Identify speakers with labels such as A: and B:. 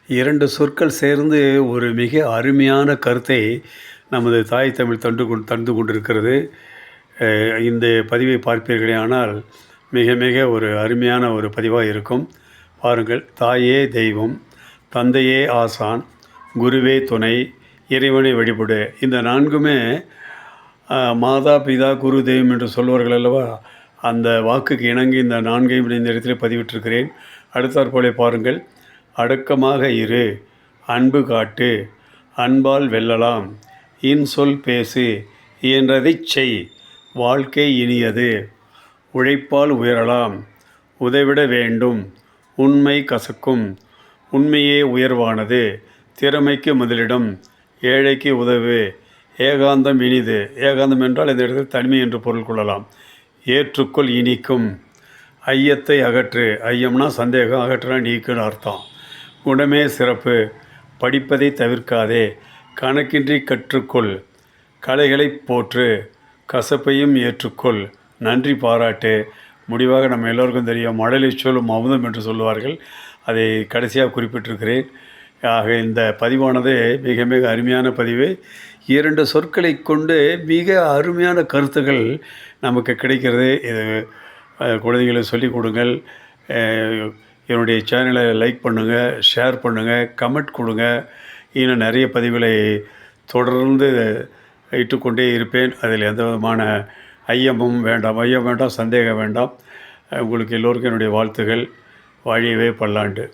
A: 2 சொற்கள் சேர்ந்து ஒரு மிக அருமையான கருத்தை நமது தாய் தமிழ் தந்து கொண்டிருக்கிறது. இந்த பதிவை பார்ப்பீர்களேயானால் மிக மிக ஒரு அருமையான ஒரு பதிவாக இருக்கும். பாருங்கள். தாயே தெய்வம், தந்தையே ஆசான், குருவே துணை, இறைவனை வழிபடு. இந்த 4மே மாதா, பிதா, குரு, தெய்வம் என்று சொல்வார்கள் அல்லவா? அந்த வாக்குக்கு இணங்கி இந்த 4ஐயும் இந்த இடத்திலே பதிவிட்டிருக்கிறேன். அடுத்தாற்போலே பாருங்கள். அடக்கமாக இரு, அன்பு காட்டு, அன்பால் வெல்லலாம், இன்சொல் பேசு, இயன்றதைச் செய், வாழ்க்கை இனியது, உழைப்பால் உயரலாம், உதவிட வேண்டும், உண்மை கசக்கும், உண்மையே உயர்வானது, திறமைக்கு முதலிடம், ஏழைக்கு உதவு, ஏகாந்தம் இனிது. ஏகாந்தம் என்றால் இந்த இடத்தில் தனிமை என்று பொருள் கொள்ளலாம். ஏற்றுக்கொள் இனிக்கும், ஐயத்தை அகற்று. ஐயம்னா சந்தேகம், அகற்றுனா நீக்குன்னு அர்த்தம். குணமே சிறப்பு, படிப்பதை தவிர்க்காதே, கணக்கின்றி கற்றுக்கொள், கலைகளை போற்று, கசப்பையும் ஏற்றுக்கொள், நன்றி பாராட்டு. முடிவாக நம்ம எல்லோருக்கும் தெரியும், மழலை சொல்லும் அமுதம் என்று சொல்லுவார்கள். அதை கடைசியாக குறிப்பிட்டிருக்கிறேன். ஆக இந்த பதிவானது மிக மிக அருமையான பதிவு. 2 சொற்களை கொண்டு மிக அருமையான கருத்துக்கள் நமக்கு கிடைக்கிறது. இது குழந்தைகளுக்கு சொல்லிக் கொடுங்கள். என்னுடைய சேனலை லைக் பண்ணுங்கள், ஷேர் பண்ணுங்கள், கமெண்ட் கொடுங்க. இன்னும் நிறைய பதிவுகளை தொடர்ந்து இட்டுக்கொண்டே இருப்பேன். அதில் எந்த விதமான ஐயம் வேண்டாம், சந்தேகம் வேண்டாம். உங்களுக்கு எல்லோருக்கும் என்னுடைய வாழ்த்துகள். வாழியவே பல்லாண்டு.